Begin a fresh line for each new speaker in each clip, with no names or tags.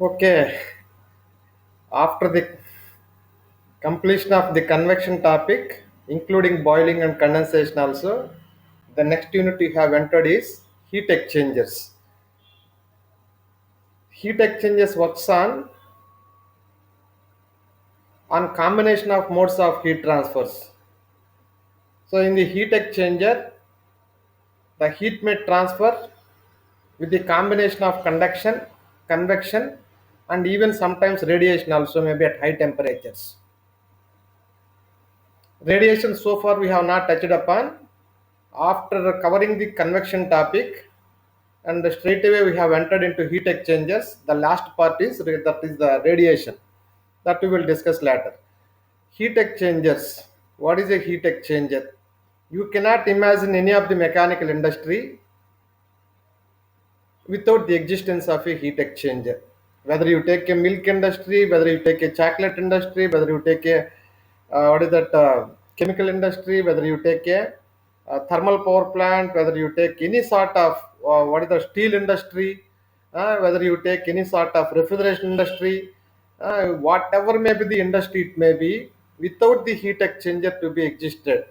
Okay, after the completion of the convection topic, including boiling and condensation also, the next unit we have entered is heat exchangers. Heat exchangers works on combination of modes of heat transfers. So in the heat exchanger, the heat may transfer with the combination of conduction, convection, and even sometimes radiation also maybe at high temperatures. Radiation so far we have not touched upon. After covering the convection topic, and straight away we have entered into heat exchangers. The last part is that is the radiation that we will discuss later. Heat exchangers. What is a heat exchanger? You cannot imagine any of the mechanical industry without the existence of a heat exchanger. Whether you take a milk industry, whether you take a chocolate industry, whether you take a what is that chemical industry, whether you take a, thermal power plant, whether you take any sort of what is the steel industry, whether you take any sort of refrigeration industry, whatever may be the industry it may be, without the heat exchanger to be existed.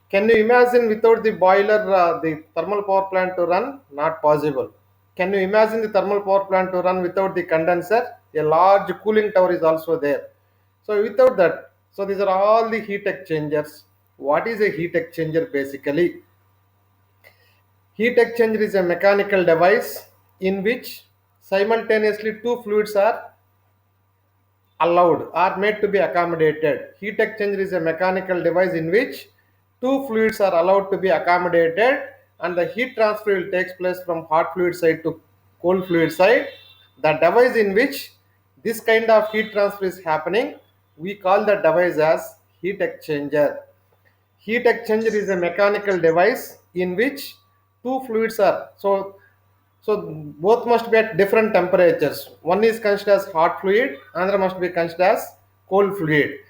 Can you imagine without the boiler, the thermal power plant to run? Not possible. Can you imagine the thermal power plant to run without the condenser? A large cooling tower is also there. So without that, so these are all the heat exchangers. What is a heat exchanger basically? Heat exchanger is a mechanical device in which simultaneously two fluids are allowed or made to be accommodated. Heat exchanger is a mechanical device in which two fluids are allowed to be accommodated and the heat transfer will takes place from hot fluid side to cold fluid side. The device in which this kind of heat transfer is happening, we call the device as heat exchanger. Heat exchanger is a mechanical device in which two fluids are so both must be at different temperatures. One is considered as hot fluid, another must be considered as cold fluid.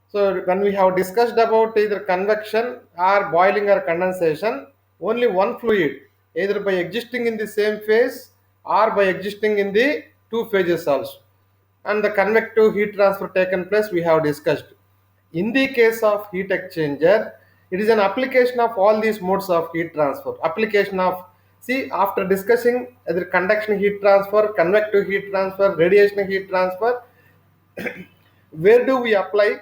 So when we have discussed about either convection or boiling or condensation, only one fluid, either by existing in the same phase or by existing in the two phases also. And the convective heat transfer taken place we have discussed. In the case of heat exchanger, it is an application of all these modes of heat transfer. Application of, see, after discussing either conduction heat transfer, convective heat transfer, radiation heat transfer, where do we apply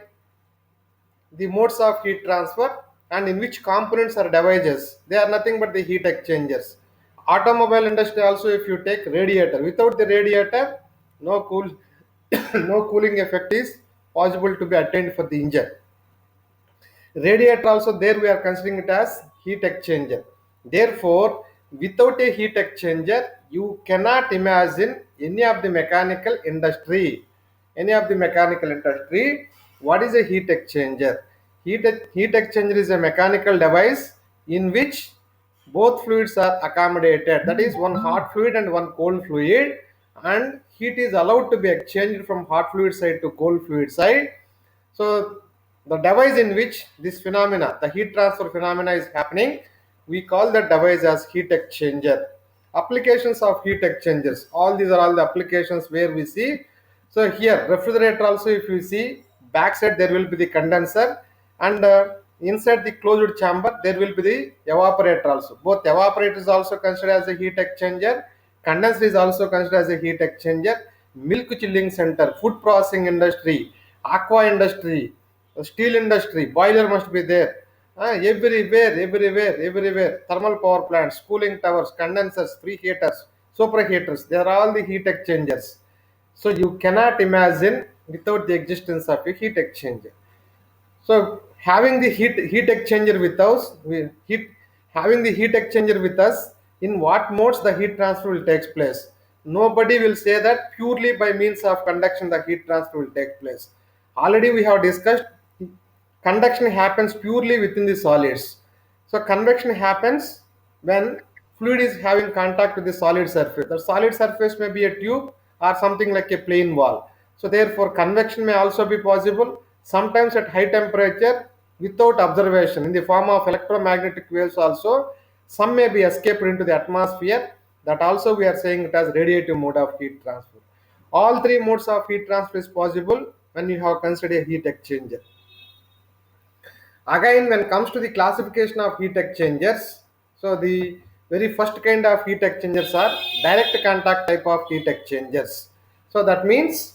the modes of heat transfer and in which components are devices? They are nothing but the heat exchangers. Automobile industry also, if you take radiator, without the radiator, no cool, no cooling effect is possible to be attained for the engine. Radiator also, there we are considering it as heat exchanger. Therefore, without a heat exchanger, you cannot imagine any of the mechanical industry. Any of the mechanical industry, what is a heat exchanger? Heat exchanger is a mechanical device in which both fluids are accommodated. That is one hot fluid and one cold fluid, and heat is allowed to be exchanged from hot fluid side to cold fluid side. So the device in which this phenomena, the heat transfer phenomena is happening, we call that device as heat exchanger. Applications of heat exchangers. All these are all the applications where we see. So here, refrigerator also, if you see, backside there will be the condenser, and inside the closed chamber there will be the evaporator also. Both evaporator is also considered as a heat exchanger. Condenser is also considered as a heat exchanger. Milk chilling center, food processing industry, aqua industry, steel industry, boiler must be there. Everywhere. Thermal power plants, cooling towers, condensers, preheaters, superheaters. They are all the heat exchangers. So you cannot imagine without the existence of a heat exchanger. So having the heat exchanger with us, having the heat exchanger with us, in what modes the heat transfer will take place? Nobody will say that purely by means of conduction the heat transfer will take place. Already we have discussed conduction happens purely within the solids. So convection happens when fluid is having contact with the solid surface. The solid surface may be a tube or something like a plain wall. So therefore convection may also be possible, sometimes at high temperature without observation in the form of electromagnetic waves also. Some may be escaped into the atmosphere. That also we are saying it as radiative mode of heat transfer. All three modes of heat transfer is possible when you have considered a heat exchanger. Again, when it comes to the classification of heat exchangers, so the very first kind of heat exchangers are direct contact type of heat exchangers. So that means,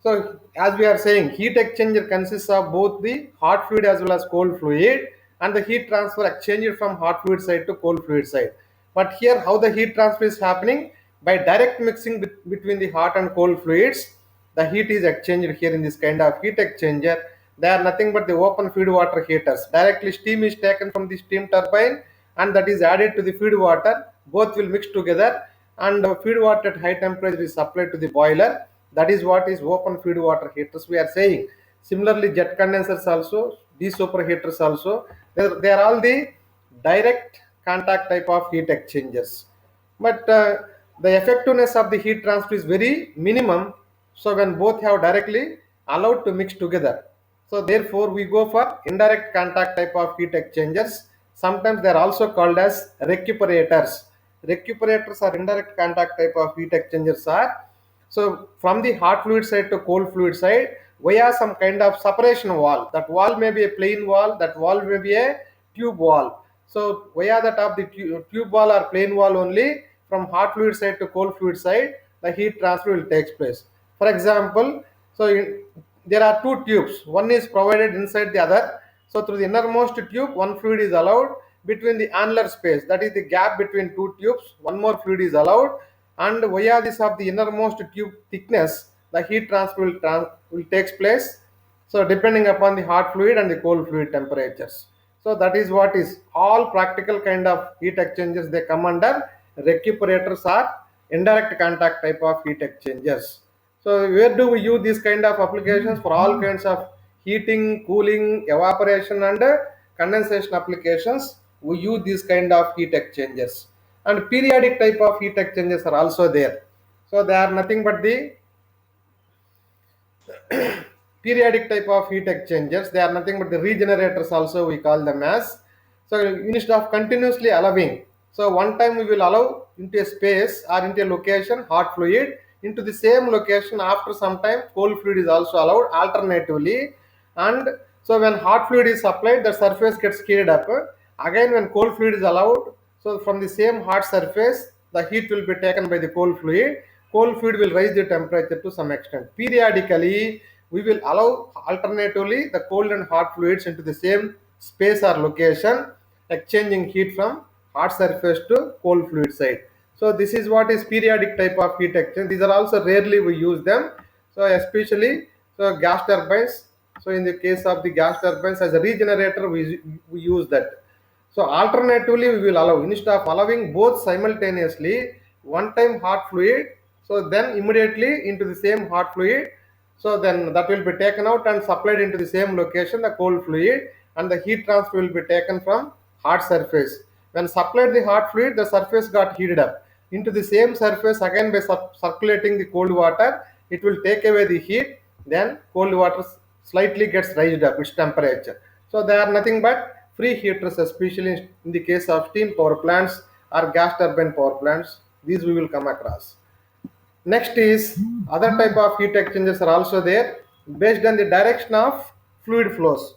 so as we are saying, heat exchanger consists of both the hot fluid as well as cold fluid, and the heat transfer exchanged from hot fluid side to cold fluid side. But here, how the heat transfer is happening? By direct mixing between the hot and cold fluids, the heat is exchanged here in this kind of heat exchanger. They are nothing but the open feed water heaters. Directly steam is taken from the steam turbine and that is added to the feed water. Both will mix together and feed water at high temperature is supplied to the boiler. That is what is open feed water heaters we are saying. Similarly, jet condensers also, de-superheaters also, they are all the direct contact type of heat exchangers. But the effectiveness of the heat transfer is very minimum. So when both have directly allowed to mix together. So therefore we go for indirect contact type of heat exchangers. Sometimes they are also called as recuperators. Recuperators are indirect contact type of heat exchangers are, so from the hot fluid side to cold fluid side, via some kind of separation wall. That wall may be a plain wall, that wall may be a tube wall. So via the top the tube wall or plain wall only, from hot fluid side to cold fluid side, the heat transfer will take place. For example, so there are two tubes. One is provided inside the other. So through the innermost tube, one fluid is allowed. Between the annular space, that is the gap between two tubes, one more fluid is allowed, and via this of the innermost tube thickness, the heat transfer will take place. So depending upon the hot fluid and the cold fluid temperatures. So that is what is all practical kind of heat exchangers, they come under recuperators or indirect contact type of heat exchangers. So where do we use this kind of applications? For all kinds of heating, cooling, evaporation and condensation applications, we use this kind of heat exchangers. And periodic type of heat exchangers are also there. So they are nothing but the periodic type of heat exchangers. They are nothing but the regenerators also we call them as. So instead of continuously allowing, so one time we will allow into a space or into a location hot fluid, into the same location after some time cold fluid is also allowed alternatively. And so when hot fluid is applied, the surface gets heated up. Again when cold fluid is allowed, so from the same hot surface the heat will be taken by the cold fluid. Cold fluid will raise the temperature to some extent. Periodically we will allow alternatively the cold and hot fluids into the same space or location, exchanging heat from hot surface to cold fluid side. So this is what is periodic type of heat exchange. These are also rarely we use them. So especially so gas turbines. So in the case of the gas turbines as a regenerator, we use that. So alternatively, we will allow, instead of allowing both simultaneously, one time hot fluid, so then immediately into the same hot fluid, so then that will be taken out and supplied into the same location, the cold fluid, and the heat transfer will be taken from hot surface. When supplied the hot fluid, the surface got heated up. Into the same surface, again by circulating the cold water, it will take away the heat, then cold water slightly gets raised up, its temperature. So they are nothing but free heaters, especially in the case of steam power plants or gas turbine power plants. These we will come across. Next is other type of heat exchangers are also there based on the direction of fluid flows.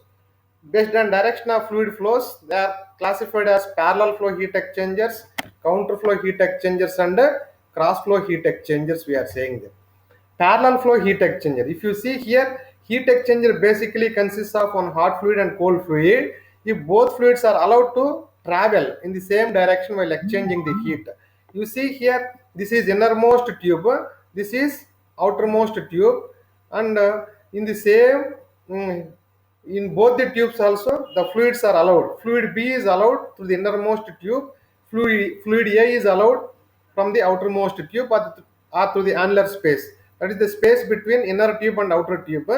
Based on direction of fluid flows, they are classified as parallel flow heat exchangers, counter flow heat exchangers, and cross flow heat exchangers. We are saying them. Parallel flow heat exchanger. If you see here, heat exchanger basically consists of one hot fluid and cold fluid. If both fluids are allowed to travel in the same direction while exchanging the heat. You see here, this is innermost tube, this is outermost tube, and in the same, mm, in both the tubes also, the fluids are allowed. Fluid B is allowed through the innermost tube, fluid A is allowed from the outermost tube or through the annular space. That is the space between inner tube and outer tube.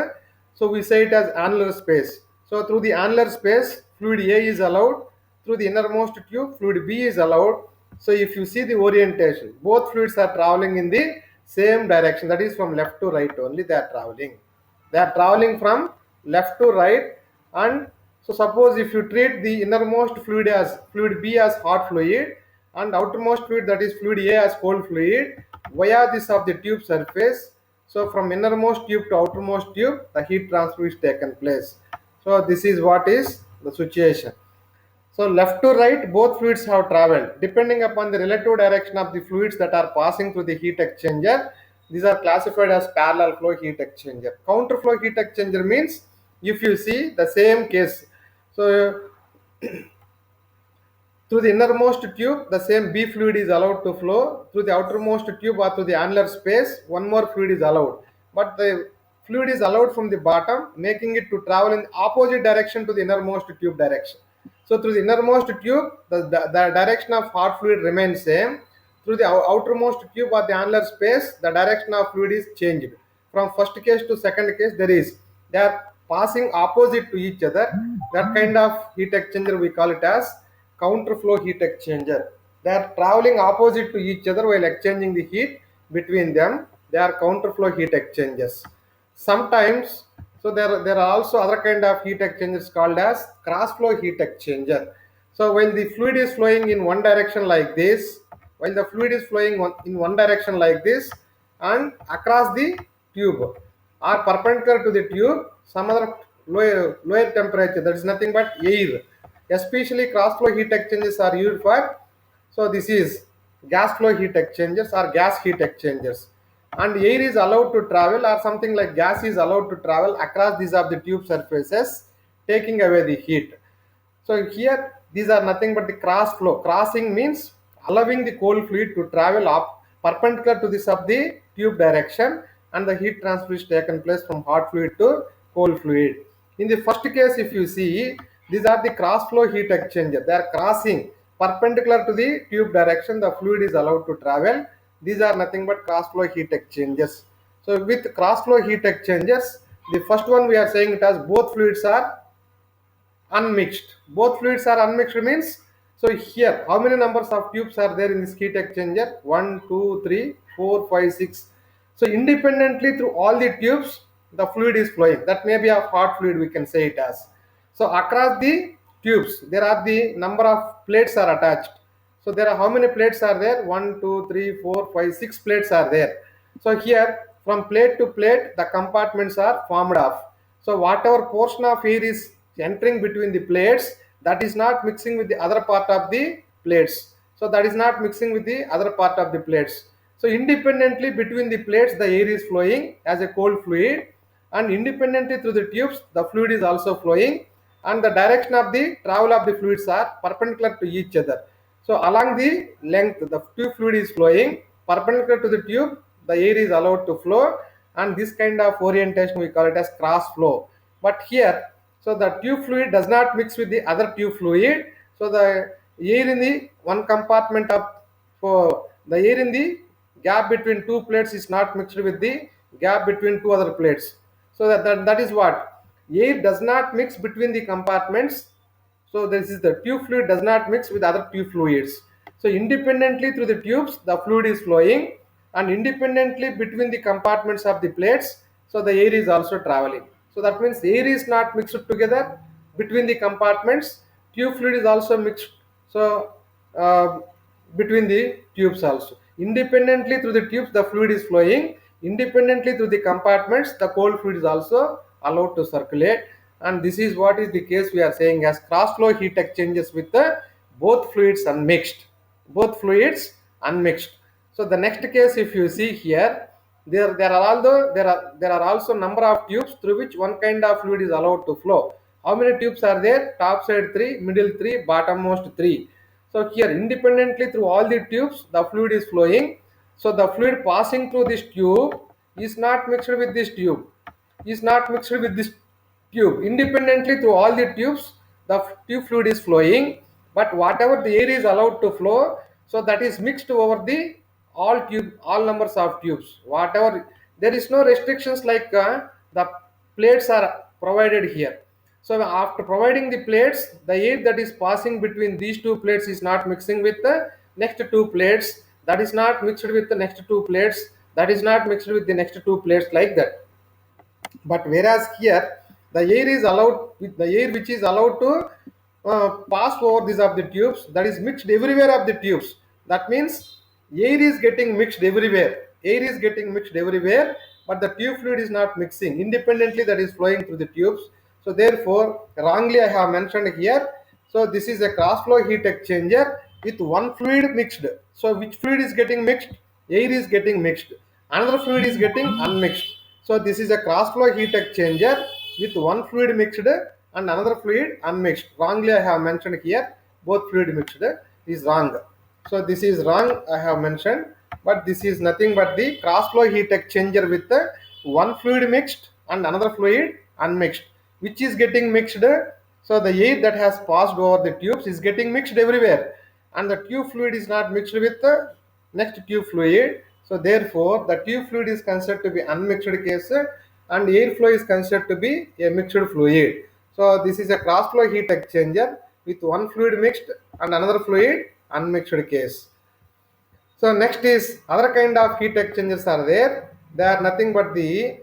So we say it as annular space. So through the annular space, fluid A is allowed. Through the innermost tube, fluid B is allowed. So if you see the orientation, both fluids are traveling in the same direction. That is from left to right only they are traveling. They are traveling from left to right. And so suppose if you treat the innermost fluid B as hot fluid and outermost fluid, that is fluid A, as cold fluid, via this of the tube surface. So from innermost tube to outermost tube, the heat transfer is taken place. So this is what is the situation. So left to right, both fluids have traveled. Depending upon the relative direction of the fluids that are passing through the heat exchanger, these are classified as parallel flow heat exchanger. Counterflow heat exchanger means if you see the same case. So through the innermost tube, the same B fluid is allowed to flow. Through the outermost tube or through the annular space, one more fluid is allowed. But the fluid is allowed from the bottom, making it to travel in opposite direction to the innermost tube direction. So through the innermost tube, the direction of hot fluid remains same. Through the outermost tube or the annular space, the direction of fluid is changed. From first case to second case, they are passing opposite to each other. That kind of heat exchanger we call it as counterflow heat exchanger. They are traveling opposite to each other while exchanging the heat between them. They are counterflow heat exchangers. Sometimes, so there are also other kind of heat exchangers called as cross flow heat exchanger. So while the fluid is flowing in one direction like this, while the fluid is flowing in one direction like this, and across the tube or perpendicular to the tube, some other lower temperature, that is nothing but air. Especially cross flow heat exchangers are used for, so this is gas flow heat exchangers or gas heat exchangers. And air is allowed to travel, or something like gas is allowed to travel across these of the tube surfaces, taking away the heat. So here these are nothing but the cross flow. Crossing means allowing the cold fluid to travel up perpendicular to this of the tube direction, and the heat transfer is taken place from hot fluid to cold fluid. In the first case, if you see, these are the cross flow heat exchanger. They are crossing perpendicular to the tube direction. The fluid is allowed to travel. These are nothing but cross flow heat exchangers. So with cross flow heat exchangers, the first one we are saying it as both fluids are unmixed. Both fluids are unmixed means, so here how many numbers of tubes are there in this heat exchanger? 1, 2, 3, 4, 5, 6. So independently through all the tubes, the fluid is flowing. That may be a hot fluid, we can say it as. So across the tubes, there are the number of plates are attached. So there are how many plates are there? 1, 2, 3, 4, 5, 6 plates are there. So here from plate to plate, the compartments are formed off. So whatever portion of air is entering between the plates, that is not mixing with the other part of the plates. So that is not mixing with the other part of the plates. So independently between the plates, the air is flowing as a cold fluid, and independently through the tubes, the fluid is also flowing, and the direction of the travel of the fluids are perpendicular to each other. So along the length, the tube fluid is flowing perpendicular to the tube, the air is allowed to flow, and this kind of orientation we call it as cross flow. But here, so the tube fluid does not mix with the other tube fluid. So the air in the one compartment of, for the air in the gap between two plates is not mixed with the gap between two other plates. So that is what air does not mix between the compartments. So this is the tube fluid does not mix with other tube fluids. So independently through the tubes, the fluid is flowing, and independently between the compartments of the plates, so the air is also traveling. So that means air is not mixed together between the compartments. Tube fluid is also mixed. So between the tubes also. Independently through the tubes, the fluid is flowing. Independently through the compartments, the cold fluid is also allowed to circulate. And this is what is the case we are saying as cross flow heat exchanges with the both fluids unmixed. Both fluids unmixed. So the next case, if you see here, there are also number of tubes through which one kind of fluid is allowed to flow. How many tubes are there? Top side 3, middle 3, bottommost 3. So here independently through all the tubes, the fluid is flowing. So the fluid passing through this tube is not mixed with this tube, is not mixed with this tube. Independently through all the tubes, the tube fluid is flowing, but whatever the air is allowed to flow, so that is mixed over the all numbers of tubes. Whatever, there is no restrictions like the plates are provided here. So after providing the plates, the air that is passing between these two plates is not mixing with the next two plates. That is not mixed with the next two plates. That is not mixed with the next two plates, like that. But whereas here, the air is allowed, with the air which is allowed to pass over these of the tubes, that is mixed everywhere of the tubes. That means Air is getting mixed everywhere. Air is getting mixed everywhere, but the tube fluid is not mixing. Independently, that is flowing through the tubes. So therefore, wrongly I have mentioned here. So this is a cross flow heat exchanger with one fluid mixed. So which fluid is getting mixed? Air is getting mixed. Another fluid is getting unmixed. So this is a cross flow heat exchanger with one fluid mixed and another fluid unmixed. Wrongly I have mentioned here, both fluid mixed is wrong. So this is wrong I have mentioned, but this is nothing but the cross flow heat exchanger with the one fluid mixed and another fluid unmixed. Which is getting mixed? So the air that has passed over the tubes is getting mixed everywhere, and the tube fluid is not mixed with the next tube fluid. So therefore the tube fluid is considered to be unmixed case, and airflow is considered to be a mixed fluid. So this is a cross flow heat exchanger with one fluid mixed and another fluid unmixed case. So next is other kind of heat exchangers are there. They are nothing but the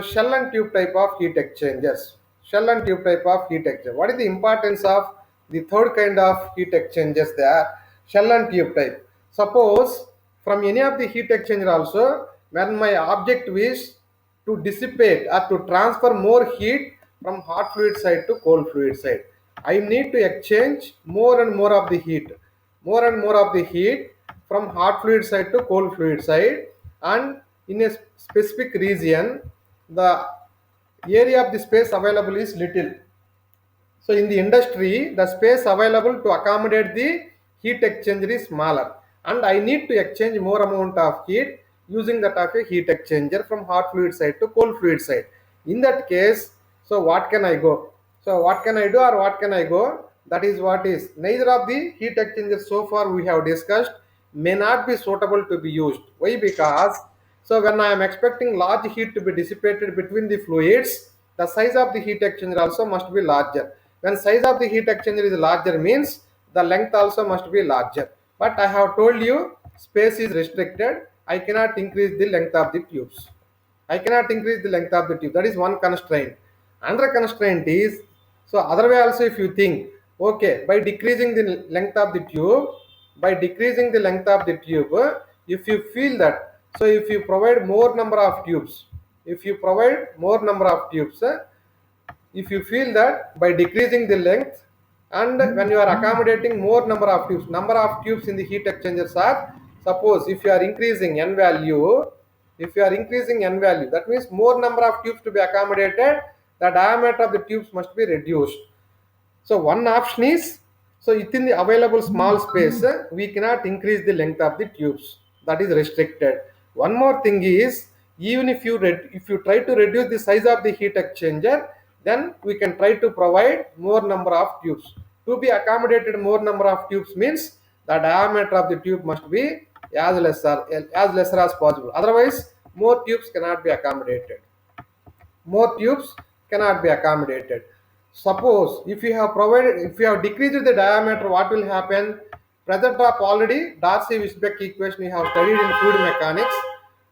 shell and tube type of heat exchangers. Shell and tube type of heat exchanger. What is the importance of the third kind of heat exchangers there? Shell and tube type. Suppose from any of the heat exchanger also, when my objective is to dissipate or to transfer more heat from hot fluid side to cold fluid side, I need to exchange more and more of the heat, from hot fluid side to cold fluid side, and in a specific region the area of the space available is little. So in the industry, the space available to accommodate the heat exchanger is smaller, and I need to exchange more amount of heat using that of a heat exchanger from hot fluid side to cold fluid side. In that case, so what can I go? So what can I do or what can I go? That is what is neither of the heat exchangers so far we have discussed may not be suitable to be used. Why? Because so when I am expecting large heat to be dissipated between the fluids, the size of the heat exchanger also must be larger. When size of the heat exchanger is larger means the length also must be larger. But I have told you space is restricted. I cannot increase the length of the tubes. I cannot increase the length of the tube. That is one constraint. Another constraint is, so other way also if you think, okay, by decreasing the length of the tube, if you feel that, so if you provide more number of tubes, if you provide more number of tubes, if you feel that by decreasing the length and when you are accommodating more number of tubes in the heat exchangers are, suppose if you are increasing n value, that means more number of tubes to be accommodated, the diameter of the tubes must be reduced. So one option is, so within the available small space, we cannot increase the length of the tubes. That is restricted. One more thing is, even if you try to reduce the size of the heat exchanger, then we can try to provide more number of tubes. To be accommodated more number of tubes means the diameter of the tube must be as lesser as possible. Otherwise, more tubes cannot be accommodated. Suppose if you have decreased the diameter, what will happen? Pressure drop already, Darcy-Weisbach equation you have studied in fluid mechanics.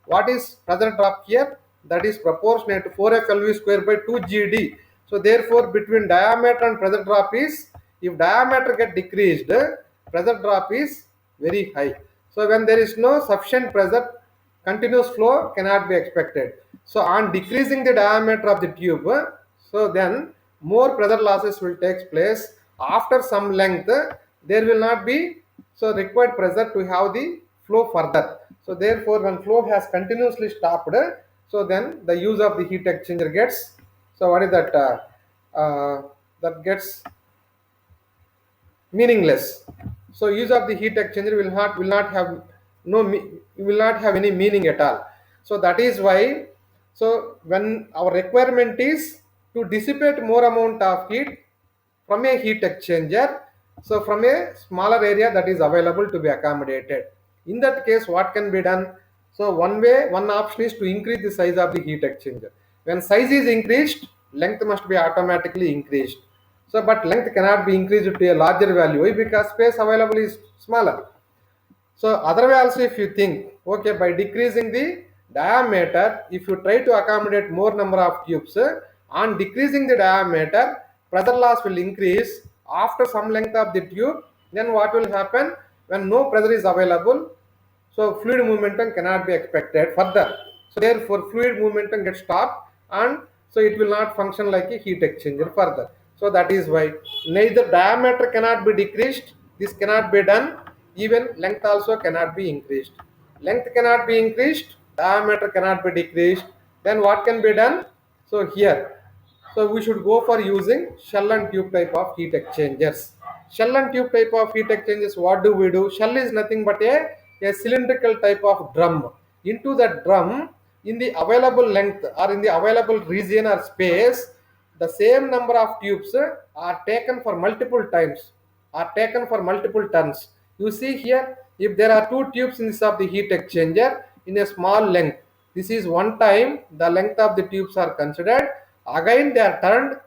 What is pressure drop here? That is proportionate to 4F LV square by 2GD. So therefore, between diameter and pressure drop is, if diameter get decreased, pressure drop is very high. So when there is no sufficient pressure, continuous flow cannot be expected. So on decreasing the diameter of the tube, so then more pressure losses will take place. After some length, there will not be so required pressure to have the flow further. So therefore, when flow has continuously stopped, so then the use of the heat exchanger gets, so what is that? That gets meaningless. So use of the heat exchanger will not have will not have any meaning at all. So that is why, so when our requirement is to dissipate more amount of heat from a heat exchanger, so from a smaller area that is available to be accommodated. In that case, what can be done? So one option is to increase the size of the heat exchanger. When size is increased, length must be automatically increased. So but length cannot be increased to a larger value. Why? Because space available is smaller. So other way also if you think, okay, by decreasing the diameter, if you try to accommodate more number of tubes, on decreasing the diameter, pressure loss will increase after some length of the tube. Then what will happen? When no pressure is available, So fluid momentum cannot be expected further. So therefore fluid momentum gets stopped, and so it will not function like a heat exchanger further. So that is why neither diameter cannot be decreased, this cannot be done, even length also cannot be increased. Length cannot be increased, diameter cannot be decreased. Then what can be done? So here, so we should go for using shell and tube type of heat exchangers. Shell and tube type of heat exchangers, what do we do? Shell is nothing but a cylindrical type of drum. Into that drum, in the available length or in the available region or space, the same number of tubes are taken for multiple times, are taken for multiple turns. You see here, if there are two tubes in this of the heat exchanger in a small length, this is one time the length of the tubes are considered. Again they are turned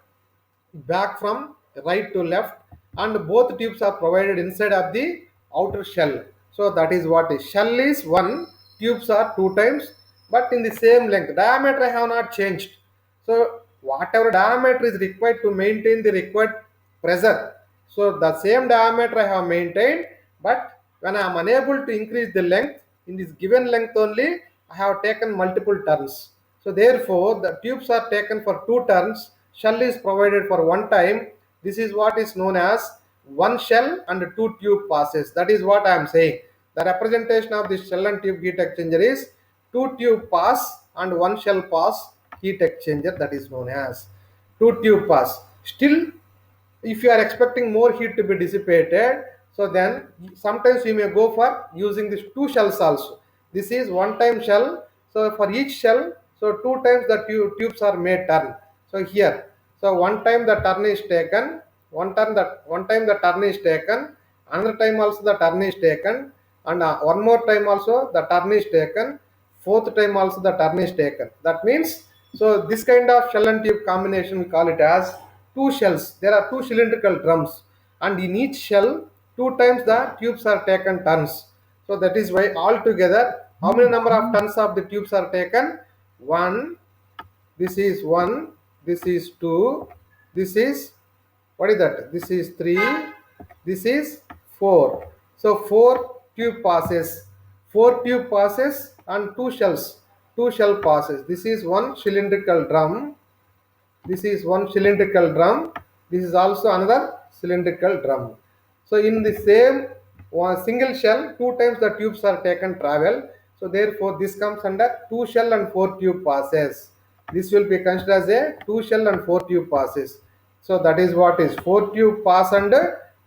back from right to left, and both tubes are provided inside of the outer shell. So that is what is shell is one, tubes are two times, but in the same length. Diameter I have not changed. So whatever diameter is required to maintain the required pressure, so the same diameter I have maintained, but when I am unable to increase the length, in this given length only I have taken multiple turns. So therefore the tubes are taken for two turns, shell is provided for one time. This is what is known as one shell and two tube passes. That is what I am saying. The representation of this shell and tube heat exchanger is two tube pass and one shell pass heat exchanger, that is known as two tube pass. Still, if you are expecting more heat to be dissipated, so then sometimes you may go for using these two shells also. This is one time shell, so for each shell, so two times the tubes are made turn. So here, so one time the turn is taken, one time the turn is taken, another time also the turn is taken, and one more time also the turn is taken, fourth time also the turn is taken. That means, so this kind of shell and tube combination we call it as two shells. There are two cylindrical drums, and in each shell, two times the tubes are taken turns. So that is why altogether, how many number of turns of the tubes are taken? One. This is one. This is two. This is, what is that? This is three. This is four. So four tube passes. Four tube passes and two shells. Two shell passes. This is one cylindrical drum. This is one cylindrical drum. This is also another cylindrical drum. So in the same one single shell, two times the tubes are taken travel. So therefore this comes under two shell and four tube passes. This will be considered as a two shell and four tube passes. So that is what is four tube pass and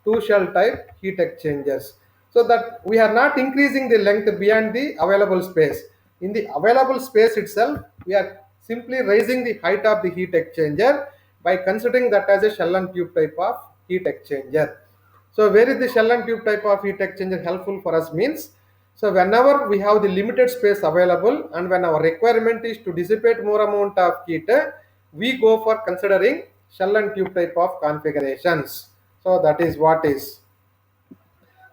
two shell type heat exchangers. So that we are not increasing the length beyond the available space. In the available space itself, we are simply raising the height of the heat exchanger by considering that as a shell and tube type of heat exchanger. So where is the shell and tube type of heat exchanger helpful for us means, so whenever we have the limited space available and when our requirement is to dissipate more amount of heat, we go for considering shell and tube type of configurations. So that is what is.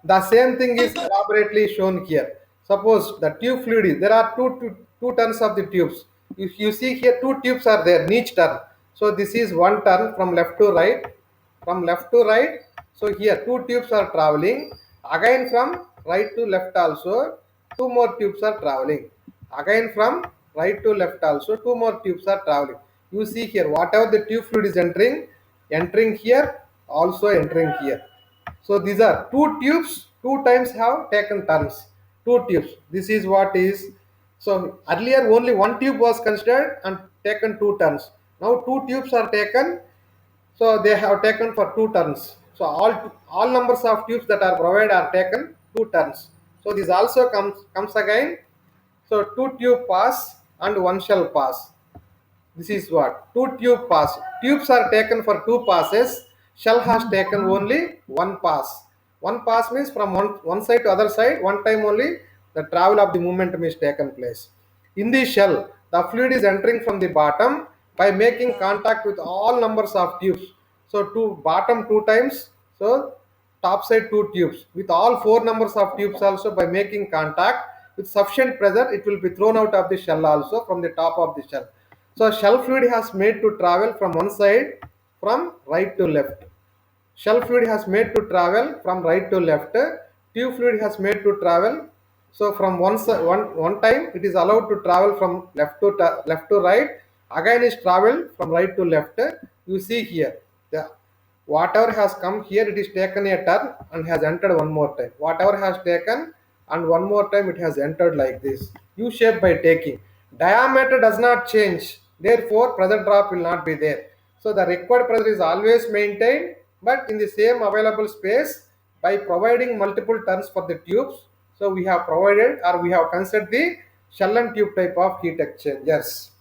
The same thing is elaborately shown here. Suppose the tube fluid is, there are two turns of the tubes. If you see here, two tubes are there in each turn. So this is one turn from left to right, from left to right. So here two tubes are traveling. Again from right to left also, two more tubes are traveling. Again from right to left also, two more tubes are traveling. You see here, whatever the tube fluid is entering here, also entering here. So these are two tubes, two times have taken turns. Two tubes. This is what is. So earlier only one tube was considered and taken two turns. Now two tubes are taken, so they have taken for two turns. So all numbers of tubes that are provided are taken two turns. So this also comes again. So two tube pass and one shell pass. This is what two tube pass. Tubes are taken for two passes. Shell has taken only one pass. One pass means from one side to other side, one time only the travel of the momentum is taken place. In the shell, the fluid is entering from the bottom by making contact with all numbers of tubes. So to bottom two times, so top side two tubes with all four numbers of tubes also by making contact with sufficient pressure, it will be thrown out of the shell also from the top of the shell. So shell fluid has made to travel from one side from right to left. Shell fluid has made to travel from right to left. Tube fluid has made to travel So from one time it is allowed to travel from left to right. Again is travel from right to left. You see here, the whatever has come here, it is taken a turn and has entered one more time. Whatever has taken and one more time it has entered like this. U shape by taking. Diameter does not change. Therefore, pressure drop will not be there. So the required pressure is always maintained, but in the same available space by providing multiple turns for the tubes. So we have provided or we have considered the shell and tube type of heat exchangers.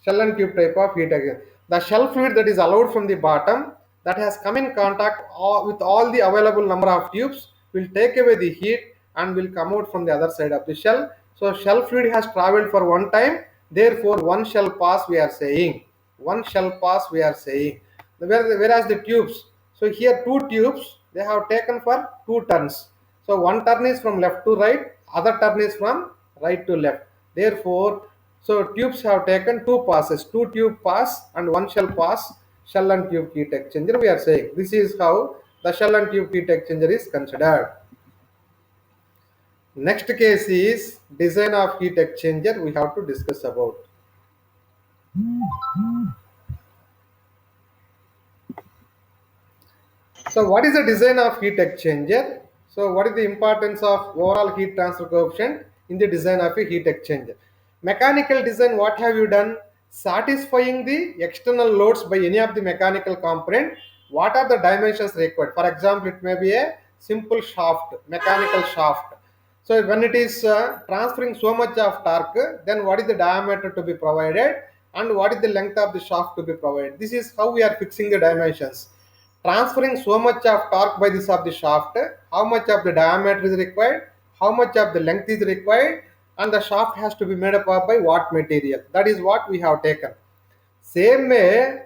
Shell and tube type of heat exchanger. The shell fluid that is allowed from the bottom that has come in contact with all the available number of tubes will take away the heat and will come out from the other side of the shell. So shell fluid has traveled for one time, therefore one shell pass we are saying. One shell pass we are saying. Whereas the tubes, so here two tubes they have taken for two turns. So one turn is from left to right, other turn is from right to left. Therefore, so tubes have taken two passes, two tube pass and one shell pass, shell and tube heat exchanger we are saying. This is how the shell and tube heat exchanger is considered. Next case is design of heat exchanger we have to discuss about. So what is the design of heat exchanger? So what is the importance of overall heat transfer coefficient in the design of a heat exchanger? Mechanical design, what have you done? Satisfying the external loads by any of the mechanical component. What are the dimensions required? For example, it may be a simple shaft, mechanical shaft. So when it is transferring so much of torque, then what is the diameter to be provided and what is the length of the shaft to be provided? This is how we are fixing the dimensions. Transferring so much of torque by this of the shaft, how much of the diameter is required, how much of the length is required, and the shaft has to be made up of by what material. That is what we have taken. Same way,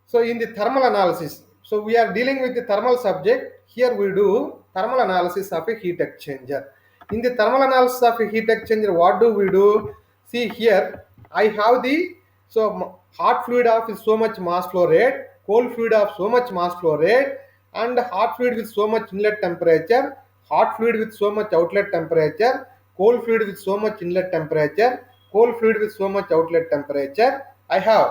so in the thermal analysis, so we are dealing with the thermal subject. Here we do thermal analysis of a heat exchanger. In the thermal analysis of a heat exchanger, what do we do? See here, I have the hot fluid of is so much mass flow rate, cold fluid of so much mass flow rate, and hot fluid with so much inlet temperature, hot fluid with so much outlet temperature, cold fluid with so much inlet temperature, cold fluid with so much outlet temperature. I have.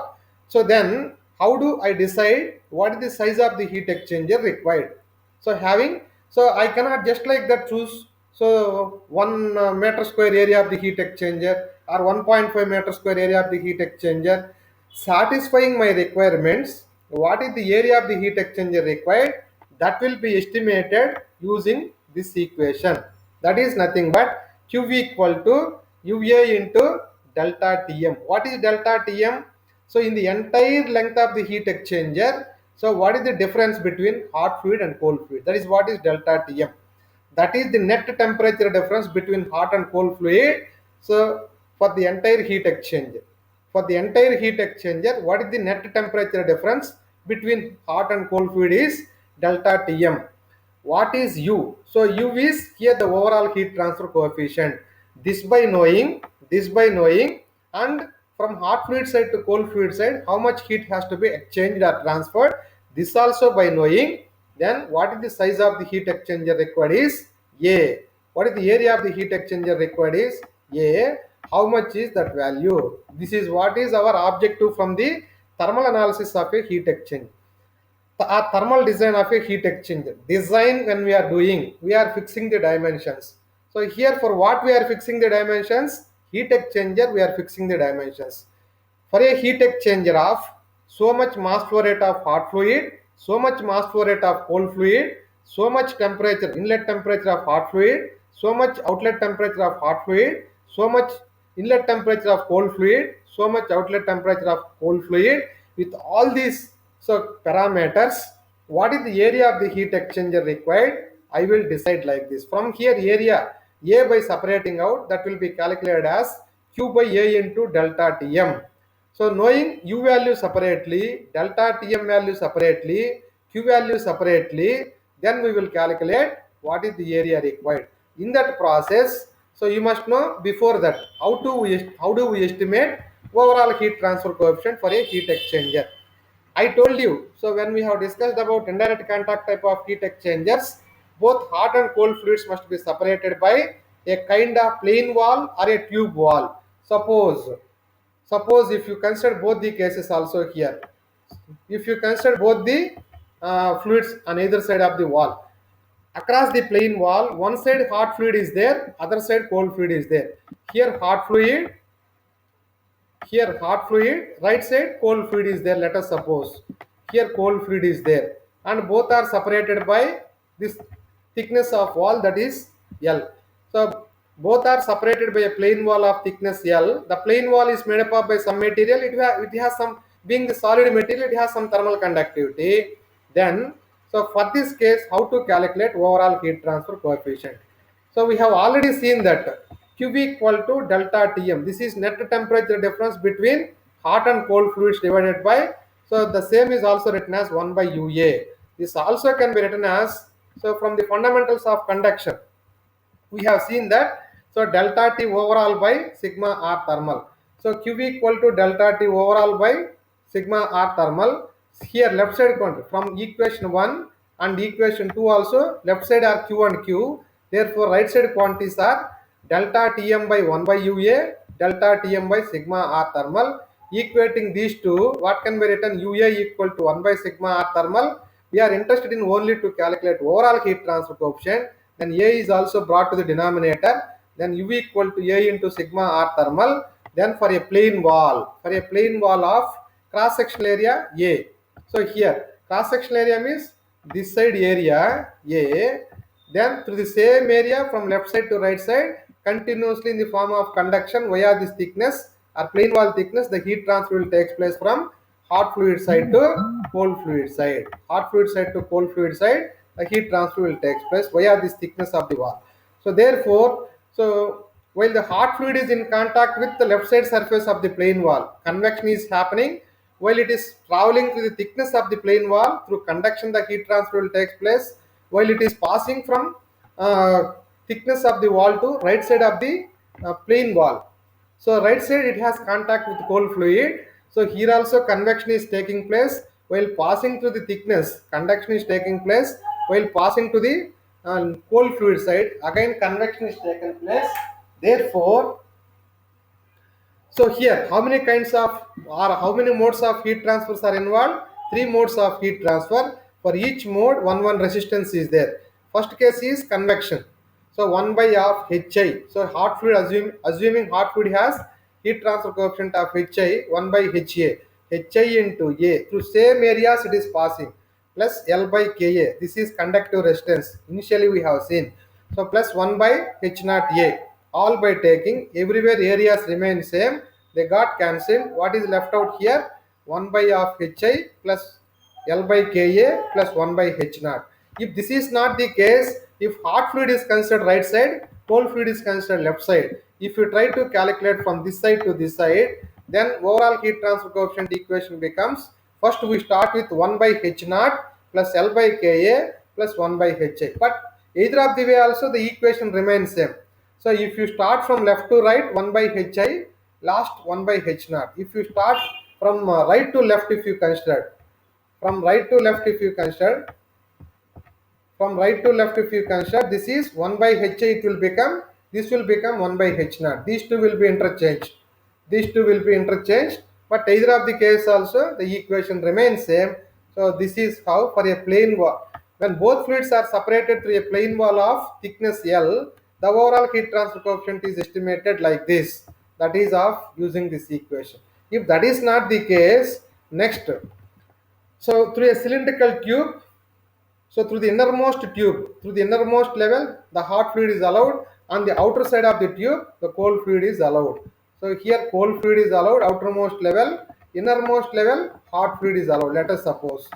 So then, how do I decide what is the size of the heat exchanger required? So having, so I cannot just like that choose. So 1 meter square area of the heat exchanger or 1.5 meter square area of the heat exchanger, satisfying my requirements. What is the area of the heat exchanger required? That will be estimated using this equation. That is nothing but Q equal to UA into delta Tm. What is delta Tm? So in the entire length of the heat exchanger, so what is the difference between hot fluid and cold fluid? That is what is delta Tm. That is the net temperature difference between hot and cold fluid. So for the entire heat exchanger, what is the net temperature difference between hot and cold fluid is delta Tm. What is U? So U is here the overall heat transfer coefficient. This by knowing, and from hot fluid side to cold fluid side, how much heat has to be exchanged or transferred. This also by knowing. Then what is the size of the heat exchanger required is A. What is the area of the heat exchanger required is A. How much is that value? This is what is our objective from the thermal analysis of a heat exchanger. A thermal design of a heat exchanger. Design when we are doing, we are fixing the dimensions. So here for what we are fixing the dimensions, heat exchanger we are fixing the dimensions. For a heat exchanger of so much mass flow rate of hot fluid, so much mass flow rate of cold fluid, so much temperature, inlet temperature of hot fluid, so much outlet temperature of hot fluid, so much inlet temperature of cold fluid, so much outlet temperature of cold fluid. With all these parameters, what is the area of the heat exchanger required? I will decide like this. From here area A by separating out, that will be calculated as Q by A into delta Tm. So knowing U value separately, delta Tm value separately, Q value separately, then we will calculate what is the area required. In that process, so you must know before that how do we estimate overall heat transfer coefficient for a heat exchanger. I told you, so when we have discussed about indirect contact type of heat exchangers, both hot and cold fluids must be separated by a kind of plain wall or a tube wall. Suppose if you consider both the cases also here, if you consider both the fluids on either side of the wall, across the plain wall, one side hot fluid is there, other side cold fluid is there. Here hot fluid, here hot fluid, right side cold fluid is there, let us suppose. Here cold fluid is there, and both are separated by this thickness of wall, that is L. So both are separated by a plain wall of thickness L. The plain wall is made up of by some material, it has some, being the solid material, it has some thermal conductivity. Then, so for this case, how to calculate overall heat transfer coefficient? So we have already seen that Q equal to delta Tm. This is net temperature difference between hot and cold fluids divided by, so the same is also written as 1 by UA. This also can be written as, so from the fundamentals of conduction, we have seen that, so delta T overall by sigma R thermal. So Q equal to delta T overall by sigma R thermal. Here left side from equation 1 and equation 2 also, left side are Q and Q. Therefore right side quantities are delta Tm by 1 by UA, delta Tm by sigma R thermal. Equating these two, what can be written? UA equal to 1 by sigma R thermal. We are interested in only to calculate overall heat transfer coefficient. Then A is also brought to the denominator. Then U equal to A into sigma R thermal. Then for a plain wall of cross sectional area A. So here cross sectional area means this side area A. Then through the same area from left side to right side, continuously in the form of conduction via this thickness or plain wall thickness, the heat transfer will take place from hot fluid side to cold fluid side. Hot fluid side to cold fluid side, the heat transfer will take place via this thickness of the wall. So therefore, so while the hot fluid is in contact with the left side surface of the plain wall, convection is happening. While it is traveling through the thickness of the plain wall, through conduction the heat transfer will take place. While it is passing from thickness of the wall to right side of the plain wall. So right side it has contact with cold fluid. So here also convection is taking place while passing through the thickness. Conduction is taking place while passing to the cold fluid side. Again convection is taken place. Therefore, so here, how many kinds of or how many modes of heat transfers are involved? Three modes of heat transfer. For each mode, one resistance is there. First case is convection. So 1 by of Hi. So hot fluid, assuming hot fluid has heat transfer coefficient of Hi, 1 by Ha. Hi into A. Through same areas it is passing. Plus L by Ka. This is conductive resistance. Initially we have seen. So plus 1 by H naught A. All by taking, everywhere areas remain same, they got cancelled. What is left out here? 1 by of Hi plus L by Ka plus 1 by H naught. If this is not the case, if hot fluid is considered right side, cold fluid is considered left side. If you try to calculate from this side to this side, then overall heat transfer coefficient equation becomes, first we start with 1 by H naught plus L by Ka plus 1 by Hi. But either of the way also the equation remains same. So if you start from left to right, 1 by Hi, last 1 by H naught. If you start from right to left, if you consider, from right to left if you consider, from right to left if you consider, this is 1 by Hi, it will become, this will become 1 by H naught. These two will be interchanged. These two will be interchanged, but either of the case also the equation remains same. So this is how for a plain wall, when both fluids are separated through a plain wall of thickness L, the overall heat transfer coefficient is estimated like this. That is of using this equation. If that is not the case, next, so through a cylindrical tube, so through the innermost level, the hot fluid is allowed. On the outer side of the tube, the cold fluid is allowed. So here cold fluid is allowed, outermost level, innermost level, hot fluid is allowed. Let us suppose.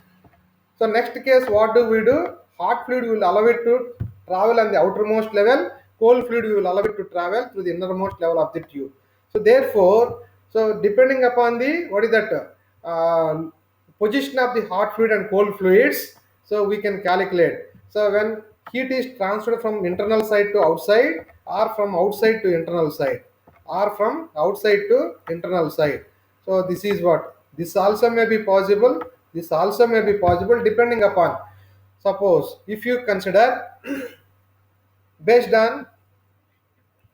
So next case, what do we do? Hot fluid will allow it to travel on the outermost level. Cold fluid we will allow it to travel through the innermost level of the tube. So therefore, so depending upon the, what is that, position of the hot fluid and cold fluids, so we can calculate. So when heat is transferred from internal side to outside, or from outside to internal side, or from outside to internal side. So this is what, this also may be possible, this also may be possible depending upon, suppose if you consider based on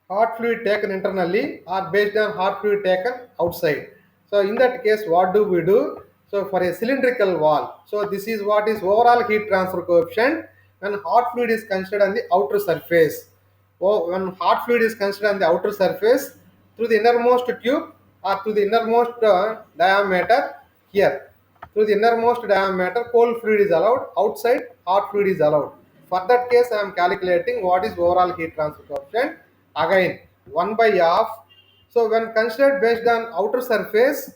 hot fluid taken internally or based on hot fluid taken outside. So in that case, what do we do? So for a cylindrical wall, so this is what is overall heat transfer coefficient when hot fluid is considered on the outer surface. Oh, when hot fluid is considered on the outer surface through the innermost tube or through the innermost diameter here. Through the innermost diameter, cold fluid is allowed. Outside, hot fluid is allowed. For that case, I am calculating what is overall heat transfer coefficient. Again, 1 by half. So when considered based on outer surface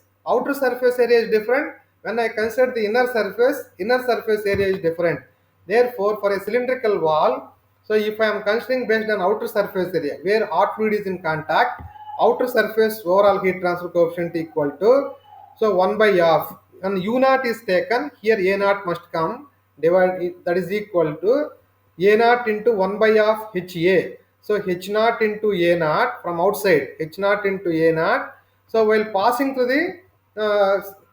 area is different. When I consider the inner surface area is different. Therefore, for a cylindrical wall, so if I am considering based on outer surface area where hot fluid is in contact, outer surface overall heat transfer coefficient equal to, so 1 by half, and u naught is taken here, a naught must come, divide, that is equal to a naught into 1 by half ha. So h naught into a naught from outside, h naught into a naught. So while passing through the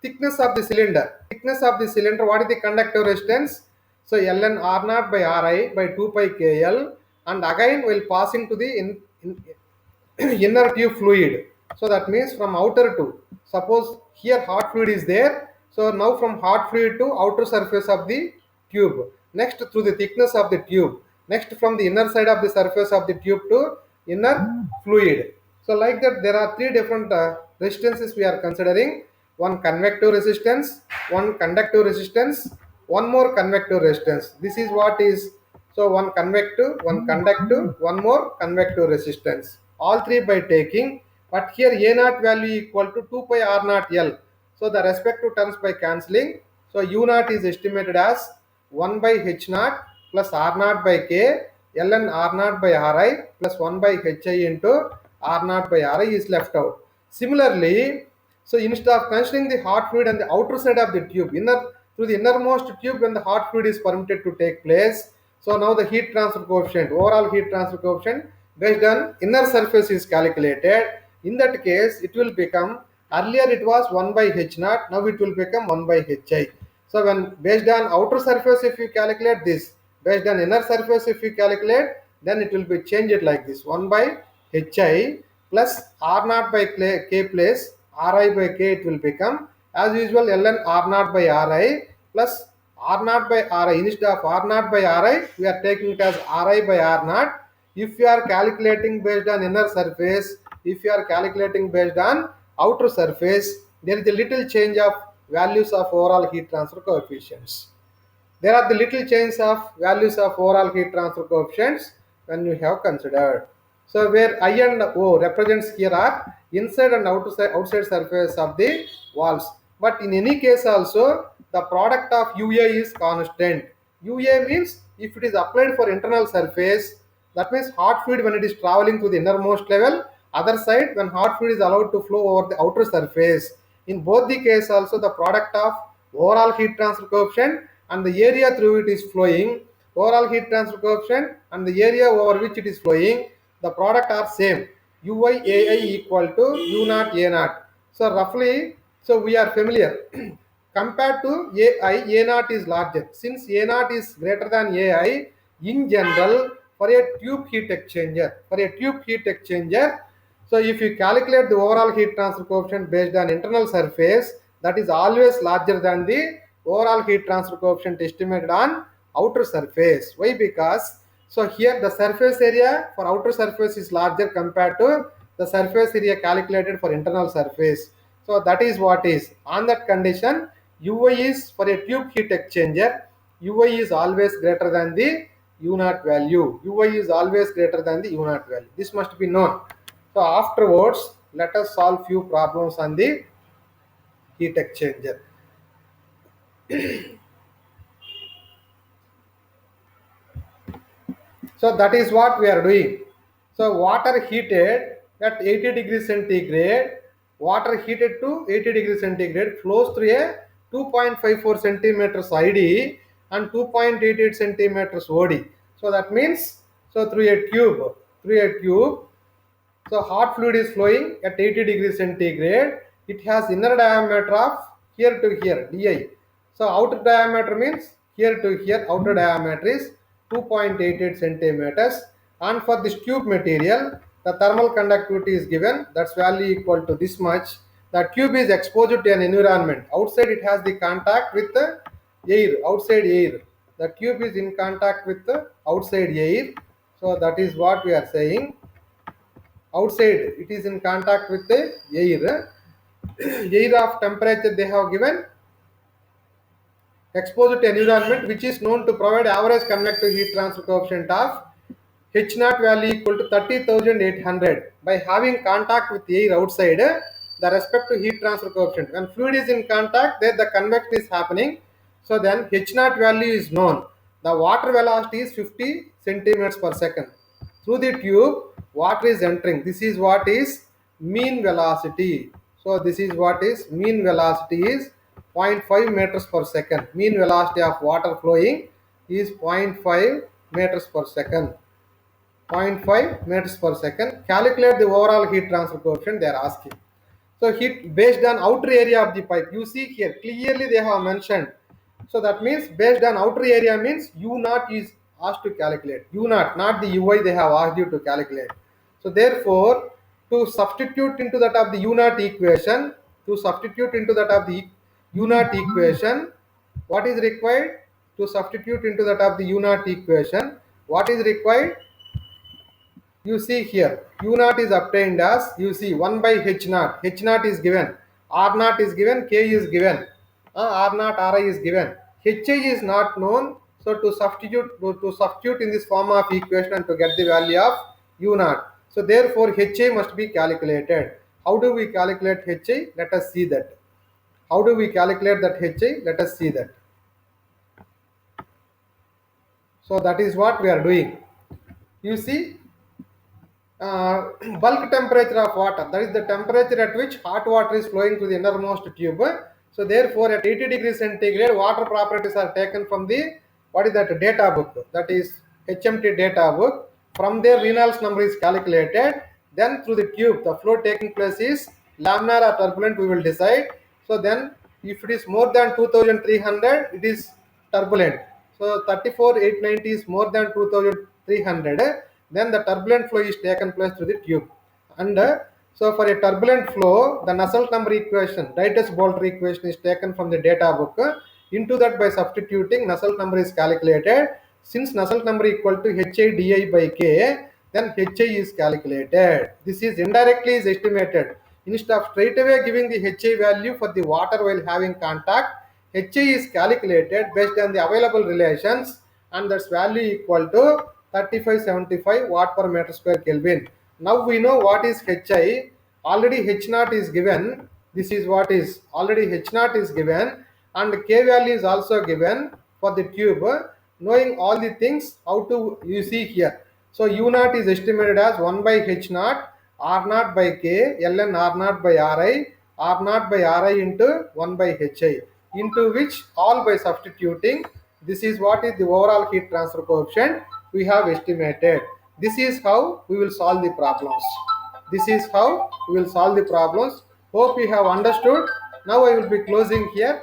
thickness of the cylinder, what is the conductive resistance? So ln r naught by ri by 2 pi kl, and again while passing to the inner tube fluid. So that means from outer to, suppose here hot fluid is there. So now from hot fluid to outer surface of the tube. Next through the thickness of the tube. Next from the inner side of the surface of the tube to inner fluid. So like that there are three different resistances we are considering. One convective resistance, one conductive resistance, one more convective resistance. This is what is, so one convective, one conductive, one more convective resistance. All three by taking, but here A naught value equal to 2 pi R naught L. So the respective terms by cancelling. So U naught is estimated as 1 by H naught plus R naught by K, ln R naught by Ri plus 1 by Hi into R naught by Ri is left out. Similarly, so instead of considering the hot fluid on the outer side of the tube, through the innermost tube when the hot fluid is permitted to take place, so now the heat transfer coefficient, overall heat transfer coefficient based on inner surface is calculated. In that case, it will become, earlier it was 1 by H naught, now it will become 1 by Hi. So when based on outer surface if you calculate this, based on inner surface if you calculate, then it will be changed like this, 1 by Hi plus R naught by K place Ri by K, it will become as usual ln R naught by Ri plus R naught by Ri. Instead of R naught by Ri, we are taking it as Ri by R naught. If you are calculating based on inner surface, if you are calculating based on outer surface, there is a little change of values of overall heat transfer coefficients. There are the little change of values of overall heat transfer coefficients when you have considered. So where I and O represents here are inside and outside surface of the walls. But in any case also the product of UA is constant. UA means if it is applied for internal surface, that means hot fluid when it is traveling to the innermost level, other side when hot fluid is allowed to flow over the outer surface. In both the case also the product of overall heat transfer coefficient and the area through it is flowing, overall heat transfer coefficient and the area over which it is flowing, the product are same. Ui Ai equal to U naught A naught. So roughly, so we are familiar. Compared to Ai, A naught is larger. Since A naught is greater than Ai, in general, for a tube heat exchanger, so if you calculate the overall heat transfer coefficient based on internal surface, that is always larger than the overall heat transfer coefficient estimated on outer surface. Why? Because so here the surface area for outer surface is larger compared to the surface area calculated for internal surface. So that is what is. On that condition, Ui is for a tube heat exchanger, Ui is always greater than the U naught value. Ui is always greater than the U naught value. This must be known. So afterwards, let us solve few problems on the heat exchanger. So that is what we are doing. So water heated at 80 degrees centigrade, water heated to 80 degrees centigrade flows through a 2.54 centimeters ID and 2.88 centimeters OD. So that means, so through a tube, so hot fluid is flowing at 80 degrees centigrade. It has inner diameter of here to here, di. So outer diameter means here to here, outer diameter is 2.88 centimeters. And for this tube material, The thermal conductivity is given, that's value equal to this much. The tube is exposed to an environment. Outside it has the contact with the air, outside air. The tube is in contact with the outside air. So that is what we are saying. Outside it is in contact with the air. Air of temperature they have given, exposed to environment which is known to provide average convective heat transfer coefficient of H naught value equal to 30,800. By having contact with air outside, the respective heat transfer coefficient. When fluid is in contact, there the convection is happening. So then H naught value is known. The water velocity is 50 centimeters per second. Through the tube, water is entering. This is what is mean velocity. So this is what is mean velocity is zero point 0.5 meters per second. Mean velocity of water flowing is 0.5 meters per second. 0.5 meters per second. Calculate the overall heat transfer coefficient they are asking. So heat based on outer area of the pipe. You see here clearly they have mentioned. So that means based on outer area means U naught is asked to calculate. U naught, not the UI they have asked you to calculate. So therefore, to substitute into that of the U naught equation, what is required? To substitute into that of the U naught equation, what is required? You see here U naught is obtained as, you see, 1 by H naught. H naught is given, R naught is given, K is given, R naught Ri is given, HI is not known. So to substitute in this form of equation and to get the value of U naught, so therefore HI must be calculated. How do we calculate HI? Let us see that. How do we calculate that HI? Let us see that. So that is what we are doing. You see, bulk temperature of water, that is the temperature at which hot water is flowing through the innermost tube. So therefore at 80 degrees centigrade, water properties are taken from the, what is that, data book, that is HMT data book. From there Reynolds number is calculated. Then through the tube the flow taking place is laminar or turbulent, we will decide. So then if it is more than 2300, it is turbulent. So 34,890 is more than 2300, then the turbulent flow is taken place through the tube. And so for a turbulent flow, the Nusselt number equation, Daites-Boulter equation is taken from the data book. Into that by substituting, Nusselt number is calculated. Since Nusselt number equal to HI di by K, then HI is calculated. This is indirectly is estimated. Instead of straight away giving the HI value for the water while having contact, HI is calculated based on the available relations, and that's value equal to 3575 watt per meter square Kelvin. Now we know what is HI. Already H naught is given. This is what is already H naught is given, and K value is also given for the tube. Knowing all the things, how to, you see here. So U naught is estimated as 1 by H naught, R naught by K, ln R naught by Ri, R naught by Ri into 1 by Hi, into which all by substituting, this is what is the overall heat transfer coefficient we have estimated. This is how we will solve the problems. This is how we will solve the problems. Hope you have understood. Now I will be closing here.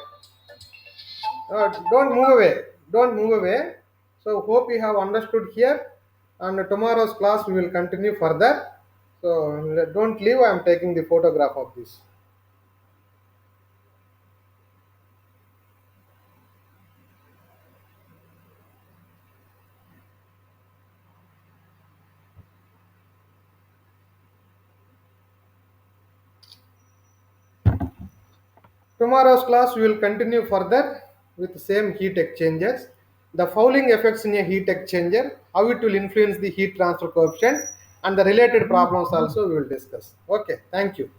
Don't move away. Don't move away. So hope you have understood here. And tomorrow's class we will continue further. So don't leave. I am taking the photograph of this. Tomorrow's class we will continue further with the same heat exchangers, the fouling effects in a heat exchanger, how it will influence the heat transfer coefficient, and the related problems also we will discuss. Okay, thank you.